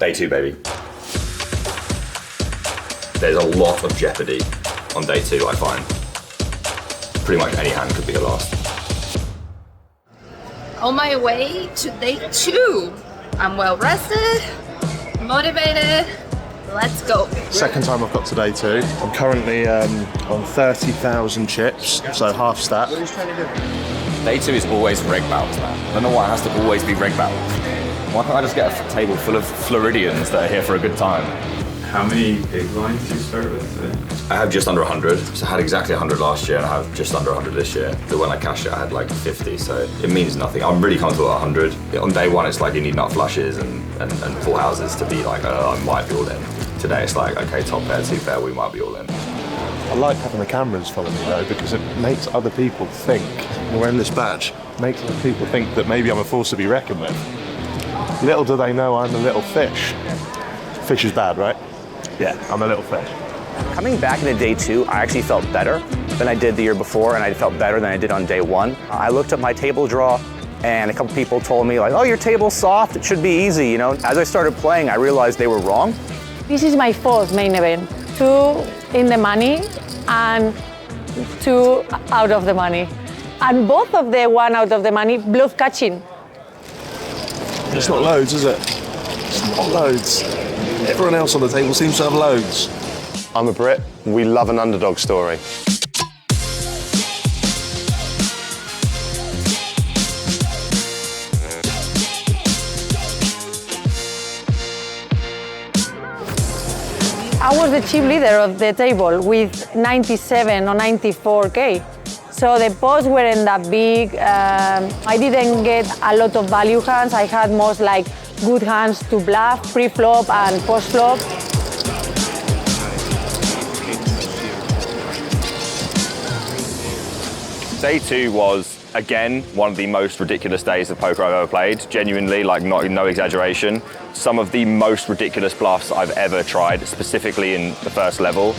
Day 2, baby. There's a lot of jeopardy on day 2, I find. Pretty much any hand could be a loss. On my way to day 2. I'm well rested, motivated. Let's go. Second time I've got to day 2. I'm currently on 30,000 chips, so half stack. Day 2 is always reg battles, man. I don't know why it has to always be reg battles. Why can't I just get a table full of Floridians that are here for a good time? How many big blinds do you start with today? I have just under 100. So I had exactly 100 last year and I have just under 100 this year. But when I cashed it, I had like 50, so it means nothing. I'm really comfortable at 100. On day 1, it's like you need nut flushes and full houses to be like, oh, I might be all in. Today, it's like, okay, top pair, 2 pair, we might be all in. I like having the cameras follow me though, because it makes other people think, wearing this badge, makes other people think that maybe I'm a force to be reckoned with. Little do they know I'm a little fish. Fish is bad, right? Yeah, I'm a little fish. Coming back into day 2, I actually felt better than I did the year before, and I felt better than I did on day 1. I looked at my table draw, and a couple people told me like, oh, your table's soft, it should be easy, you know? As I started playing, I realized they were wrong. This is my 4th main event. 2 in the money and 2 out of the money. And both of the 1 out of the money bluff catching. It's not loads, is it? It's not loads. Everyone else on the table seems to have loads. I'm a Brit. We love an underdog story. I was the chief leader of the table with 97 or 94K. So the pots weren't that big. I didn't get a lot of value hands. I had most like good hands to bluff, pre-flop and post-flop. Day 2 was, again, one of the most ridiculous days of poker I've ever played. Genuinely, like no exaggeration. Some of the most ridiculous bluffs I've ever tried, specifically in the first level.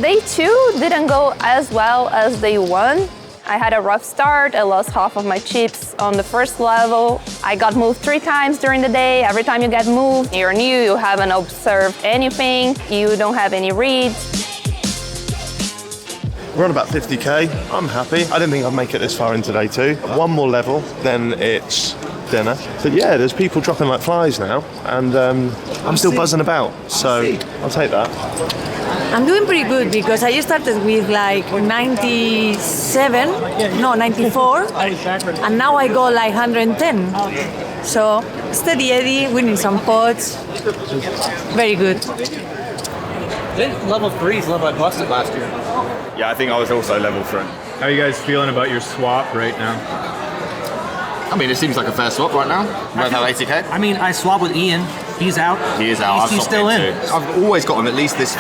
Day 2 didn't go as well as day 1. I had a rough start. I lost half of my chips on the first level. I got moved 3 times during the day. Every time you get moved, you're new, you haven't observed anything, you don't have any reads. We're on about 50K. I'm happy. I didn't think I'd make it this far into day 2. 1 more level, then it's dinner. But yeah, there's people dropping like flies now, and I'm still buzzing about, so I'll take that. I'm doing pretty good because I started with like 94, and now I go like 110. So steady Eddie, winning some pots, very good. Level 3's level I busted last year. Yeah, I think I was also level 3. How are you guys feeling about your swap right now? I mean, it seems like a fair swap right now. Both have 80K. I mean, I swapped with Ian. He's out. He is out. He's still in. I've always got him at least this.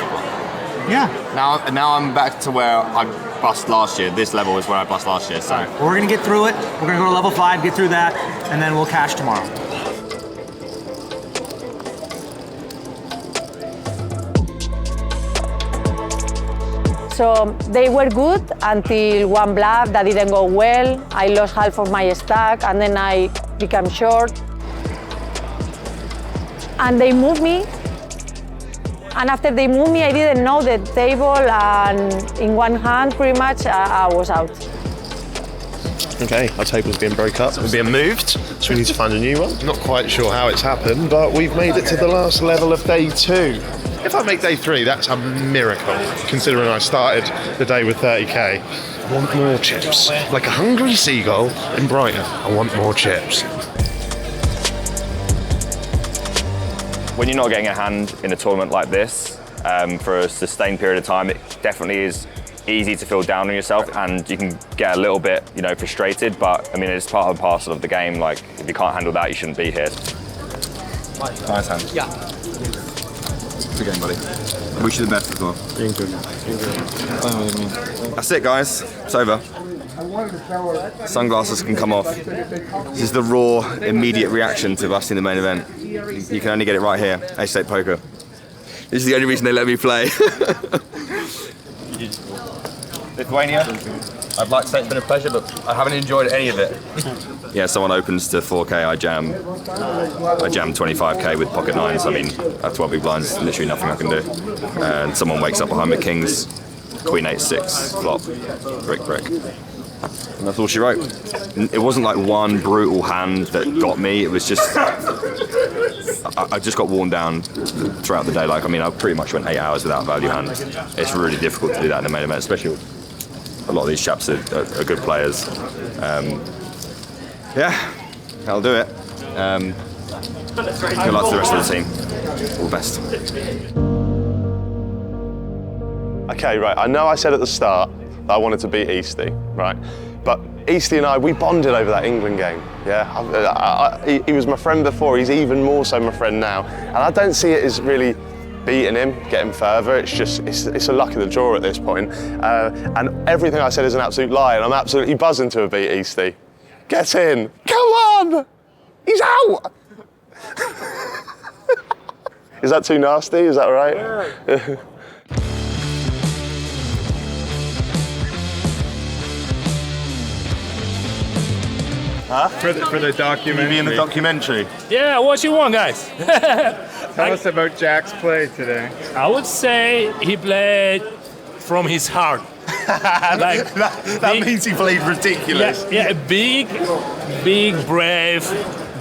Yeah. Now I'm back to where I bust last year. This level is where I bust last year. So Well, we're gonna get through it. We're gonna go to level 5, get through that, and then we'll cash tomorrow. So they were good until 1 bluff that didn't go well. I lost half of my stack and then I became short. And they moved me. And after they moved me, I didn't know the table, and in 1 hand, pretty much, I was out. Okay, our table's being broke up. We're being moved, so we need to find a new one. Not quite sure how it's happened, but we've made it to the last level of day 2. If I make day 3, that's a miracle, considering I started the day with 30K. I want more chips. Like a hungry seagull in Brighton, I want more chips. when you're not getting a hand in a tournament like this for a sustained period of time, it definitely is easy to feel down on yourself, and you can get a little bit, frustrated. But I mean, it's part and parcel of the game. Like, if you can't handle that, you shouldn't be here. Nice hand. Yeah. Good game, buddy. Wish you the best as well. That's it, guys. It's over. Sunglasses can come off. This is the raw, immediate reaction to busting the main event. You can only get it right here, H-State Poker. This is the only reason they let me play. Lithuania. I'd like to say it's been a pleasure, but I haven't enjoyed any of it. Yeah, someone opens to 4K, I jam 25K with pocket nines. I mean, at 12 big blinds, there's literally nothing I can do. And someone wakes up behind me, kings, queen 8-6, flop, brick. And that's all she wrote. It wasn't like one brutal hand that got me. It was just, I just got worn down throughout the day. Like, I mean, I pretty much went 8 hours without a value hand. It's really difficult to do that in the main event, especially with a lot of these chaps are good players. Yeah, I'll do it. Good luck to the rest of the team. All the best. Okay, right, I know I said at the start that I wanted to beat Easty, right? But Easty and I, we bonded over that England game, yeah? He was my friend before, he's even more so my friend now. And I don't see it as really beating him, getting further, it's a luck of the draw at this point. And everything I said is an absolute lie, and I'm absolutely buzzing to have beat Easty. Get in, come on! He's out! Is that too nasty, is that all right? Yeah. Huh? For the documentary. Be in the documentary? Yeah, what you want, guys? Tell us about Jack's play today. I would say he played from his heart. Like, that means he played ridiculous. Yeah, big, brave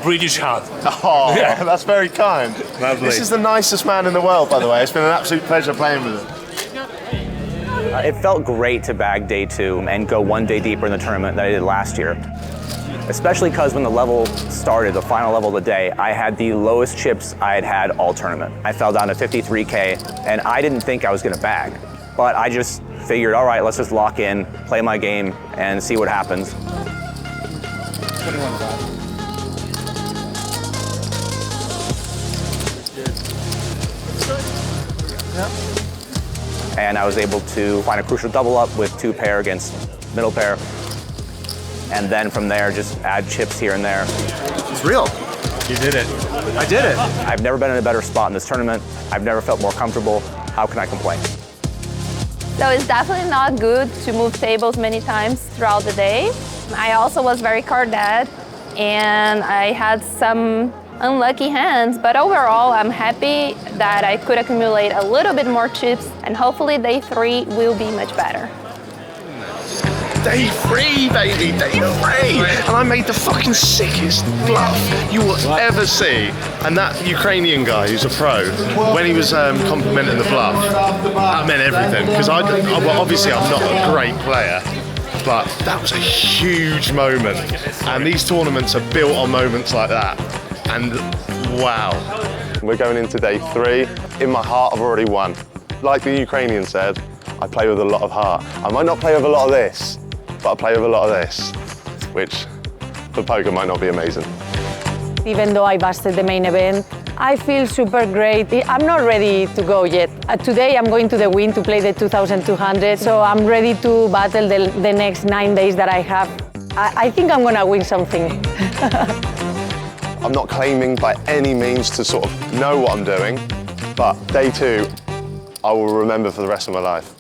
British heart. Oh, yeah. That's very kind. Lovely. This is the nicest man in the world, by the way. It's been an absolute pleasure playing with him. It felt great to bag day 2 and go one day deeper in the tournament than I did last year. Especially because when the level started, the final level of the day, I had the lowest chips I had all tournament. I fell down to 53K, and I didn't think I was gonna bag. But I just figured, all right, let's just lock in, play my game, and see what happens. And I was able to find a crucial double up with 2 pair against middle pair. And then from there, just add chips here and there. It's real. You did it. I did it. I've never been in a better spot in this tournament. I've never felt more comfortable. How can I complain? So it's definitely not good to move tables many times throughout the day. I also was very card dead, and I had some unlucky hands, but overall I'm happy that I could accumulate a little bit more chips, and hopefully day 3 will be much better. Day 3, baby, day 3! And I made the fucking sickest bluff you will ever see. And that Ukrainian guy who's a pro, when he was complimenting the bluff, that meant everything. Because well, obviously I'm not a great player, but that was a huge moment. And these tournaments are built on moments like that. And wow. We're going into day 3. In my heart, I've already won. Like the Ukrainian said, I play with a lot of heart. I might not play with a lot of this, but I play with a lot of this, which for poker might not be amazing. Even though I busted the main event, I feel super great. I'm not ready to go yet. Today I'm going to the Win to play the 2,200, so I'm ready to battle the next 9 days that I have. I think I'm gonna win something. I'm not claiming by any means to sort of know what I'm doing, but day 2, I will remember for the rest of my life.